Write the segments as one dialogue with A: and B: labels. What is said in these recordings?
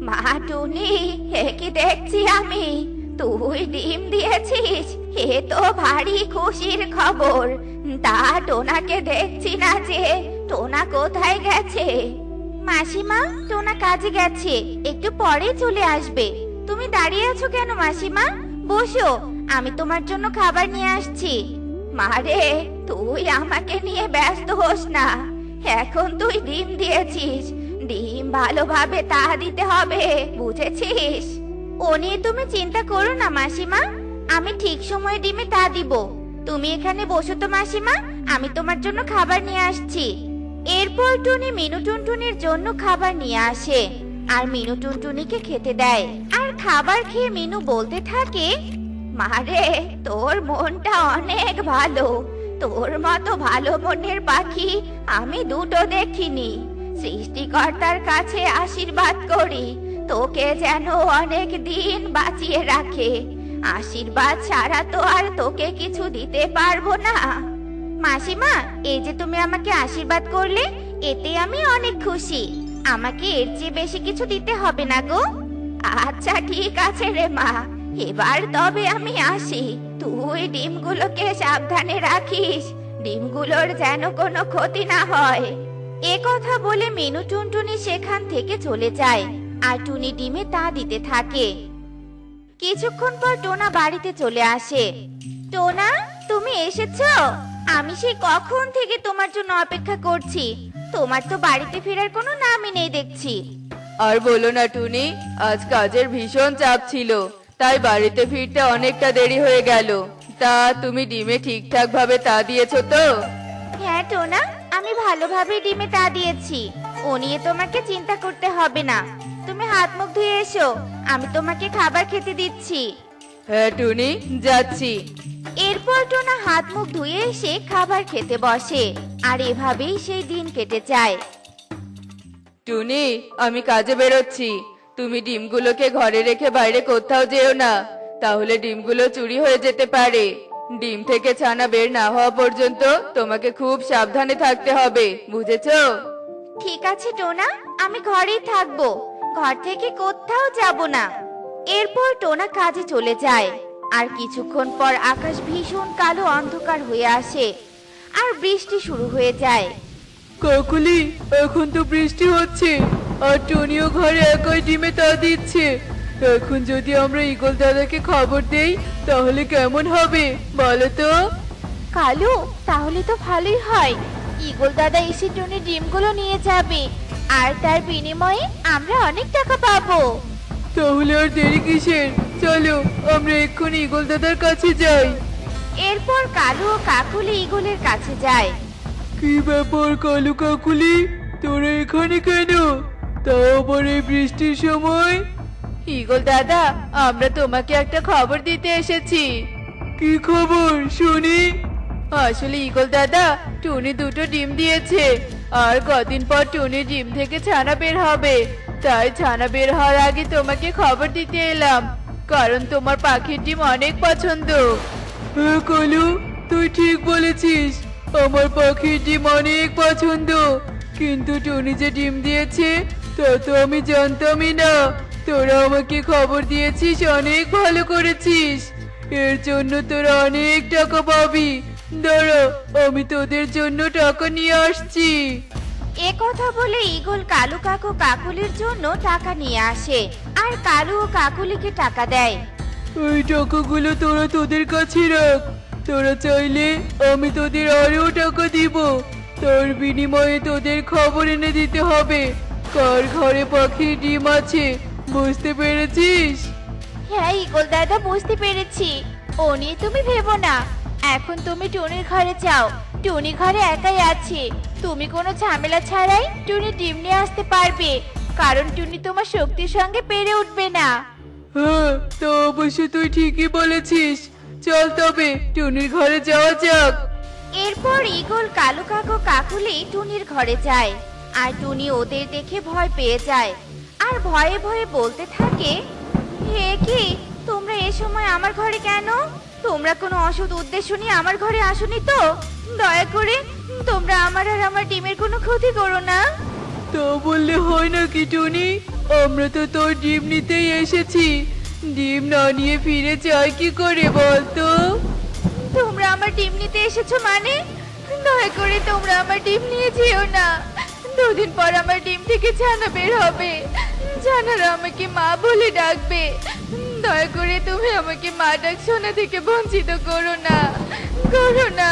A: মা টুনি, এ কি দেখছি আমি, তুই ডিম দিয়েছিস? এ তো ভারী খুশির খবর। তা টোনাকে দেখছি না যে, টোনা কোথায় গেছে? মাসিমা, টোনা কাজে গেছে, একটু পরে চলে আসবে। তুমি দাঁড়িয়ে আছো কেন মাসিমা? বসো, আমি তোমার জন্য খাবার নিয়ে আসছি। মারে, তুই আমাকে নিয়ে ব্যস্ত হোস না। এখন তুই ডিম দিয়েছিস, ডিম ভালোভাবে তা দিতে হবে, বুঝেছিস? ও নিয়ে তুমি চিন্তা করো না মাসিমা, আমি ঠিক সময়ে ডিমে তা দিব। তুমি এখানে বসো তো মাসিমা, আমি তোমার জন্য খাবার নিয়ে আসছি। এরপর টুনি মিনু টুনটুনির জন্য খাবার নিয়ে আসে আর মিনু টুনটুনিকে খেতে দেয়। আর খাবার খেয়ে মিনু বলতে থাকে, মারে, তোর মনটা অনেক ভালো। তোর মতো ভালো মনের পাখি আমি দুটো দেখিনি। সৃষ্টিকর্তার কাছে আশীর্বাদ করি, তোকে যেন অনেক দিন বাঁচিয়ে রাখে। আশীর্বাদ ছাড়া তো আর তোকে কিছু দিতে পারবো না। মাসিমা, এই যে তুমি আমাকে আশীর্বাদ করলে, এতে আমি অনেক খুশি। আমাকে এর চেয়ে বেশি কিছু দিতে হবে না গো। আচ্ছা ঠিক আছে রে মা, এবার তবে আমি আসি। তুই ডিমগুলোকে সাবধানে রাখিস, ডিমগুলোর যেন কোনো ক্ষতি না হয়। এ কথা বলে মিনু টুনটুনি সেখান থেকে চলে যায় আর টুনি ডিমে তা দিতে থাকে। কিছুক্ষণ পর টোনা বাড়িতে চলে আসে। টোনা, তুমি এসেছো? আমি সেই কখন থেকে তোমার জন্য অপেক্ষা করছি। তোমার তো বাড়িতে ফেরার কোনো নামই নেই দেখছি।
B: আর বলো না টুনি, আজ কাজের ভীষণ চাপ ছিল, তাই বাড়িতে ফিরতে অনেকটা দেরি হয়ে গেল। তা তুমি ডিমে ঠিকঠাক ভাবে তা দিয়েছো তো?
A: হ্যাঁ টোনা, আমি ভালোভাবে ডিমে তা দিয়েছি। ও নিয়ে তোমাকে চিন্তা করতে হবে না। তুমি হাত মুখ ধুয়ে এসো, আমি তোমাকে খাবার খেতে দিচ্ছি।
B: হ্যাঁ টুনি, যাচ্ছি।
A: এরপর টোনা হাত মুখ ধুয়ে এসে খাবার খেতে বসে আর এভাবেই সেই দিন কেটে যায়।
B: টুনি, আমি কাজে বেরোচ্ছি। তুমি ডিমগুলোকে ঘরে রেখে বাইরে কোথাও যেও না, তাহলে ডিমগুলো চুরি হয়ে যেতে পারে। ডিম থেকে ছানা বের না হওয়া পর্যন্ত তোমাকে খুব সাবধানে থাকতে হবে, বুঝেছো?
A: ঠিক আছে টোনা, আমি ঘরেই থাকবো, ঘর থেকে কোথাও যাব না। এরপর টোনা কাজে চলে যায় আর কিছুক্ষণ পর আকাশ ভীষণ কালো অন্ধকার হয়ে আসে আর বৃষ্টি শুরু হয়ে যায়।
B: কাকুলি, এখন তো বৃষ্টি হচ্ছে আর টুনিও ঘরে একাই ডিমে তা দিচ্ছে। এখন যদি আমরা ঈগল দাদাকে খবর দেই তাহলে কেমন হবে বলো তো?
A: কালু, তাহলে তো ভালোই হয়। ঈগল দাদা এসে টুনির ডিমগুলো নিয়ে যাবে আর তার বিনিময়ে আমরা অনেক টাকা পাবো।
B: তাহলে আর দেরি কিসের, চলো আমরা এক্ষুনি ঈগল দাদার কাছে যাই।
A: এরপর কালু ও কাকুলি ঈগলের কাছে যায়।
B: কি ব্যাপার কালু কাকুলি, তোরা এখানে কেন, তাও আবার এই বৃষ্টির সময়? ঈগল দাদা, আমরা তোমাকে একটা খবর দিতে এসেছি। কি খবর শুনি? আসলে ঈগল দাদা, টুনি দুটো ডিম দিয়েছে আর কদিন পর টুনির ডিম থেকে ছানা বের হবে। তাই ছানা বের হওয়ার আগে তোমাকে খবর দিতে এলাম, কারণ তোমার পাখির ডিম অনেক পছন্দ। হ্যাঁ কালু, তুই ঠিক বলেছিস, আমার পাখির ডিম অনেক পছন্দ। কিন্তু টুনি যে ডিম দিয়েছে তা তো আমি জানতামই না। তোরা আমাকে খবর দিয়েছিস, অনেক ভালো করেছিস। এর জন্য তোরা অনেক টাকা পাবি। দাঁড়া, আমি তোদের জন্য টাকা নিয়ে আসছি।
A: এ কথা বলে ঈগল কালু কাকু কাকুলির জন্য টাকা নিয়ে আসে আর কালু ও কাকুলিকে টাকা দেয়।
B: এই টাকাগুলো তোরা তোদের কাছে রাখ। তোরা চাইলে আমি তোদের আরো টাকা দিব। তোর বিনিময়ে তোদের খবর এনে দিতে হবে কার ঘরে পাখির ডিম আছে, বুঝতে পেরেছিস?
A: হ্যাঁ ঈগল দাদা, বুঝতে পেরেছি। ও নিয়ে তুমি ভেবো না। এখন তুমি টুনির ঘরে যাও, টুনি ঘরে একাই আছে। তুমি কোনো ঝামেলা ছাড়াই টুনি ডিম নিয়ে আসতে পারবে, কারণ টুনি তোমার শক্তির সঙ্গে পেরে উঠবে না।
B: হ্যাঁ, তো অবশ্য তুই ঠিকই বলেছিস। চল তবে টুনির ঘরে যাওয়া যাক।
A: এরপর ঈগল কালু কাকু কাকুলি টুনির ঘরে যায় আর টুনি ওদের দেখে ভয় পেয়ে যায় আর ভয়ে ভয়ে বলতে থাকে, হে কি, তোমরা এ সময় আমার ঘরে কেন? তোমরা কোনো অসৎ উদ্দেশ্য নিয়ে আমার ঘরে আসোনি তো? দয়া করে তোমরা আমার আর আমার ডিমের কোনো ক্ষতি করো না।
B: তা বললে হয় নাকি টুনি? আমরা তো তোর ডিম নিতেই এসেছি। ডিম না নিয়ে ফিরে যাই কি করে বলতো?
A: তোমরা আমার ডিম নিতে এসেছো মানে? দয়া করে তোমরা আমার ডিম নিয়ে যেও না। দুদিন পর আমার ডিম থেকে ছানা বের হবে। ছানারা আমাকে মা বলে ডাকবে। দয়া করে তুমি আমাকে মা ডাক শোনা থেকে বঞ্চিত করো না, করো না।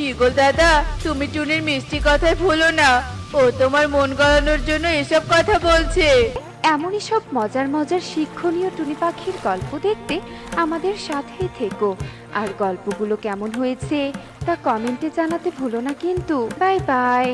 B: ইগল দাদা, তুমি টুনির মিষ্টি কথায় ভুলো না। ও তোমার মন গলানোর জন্য এসব কথা বলছে।
A: এমনই সব মজার মজার শিক্ষণীয় টুনি পাখির গল্প দেখতে আমাদের সাথেই থেকো। আর গল্পগুলো কেমন হয়েছে তা কমেন্টে জানাতে ভুলো না কিন্তু। Bye bye.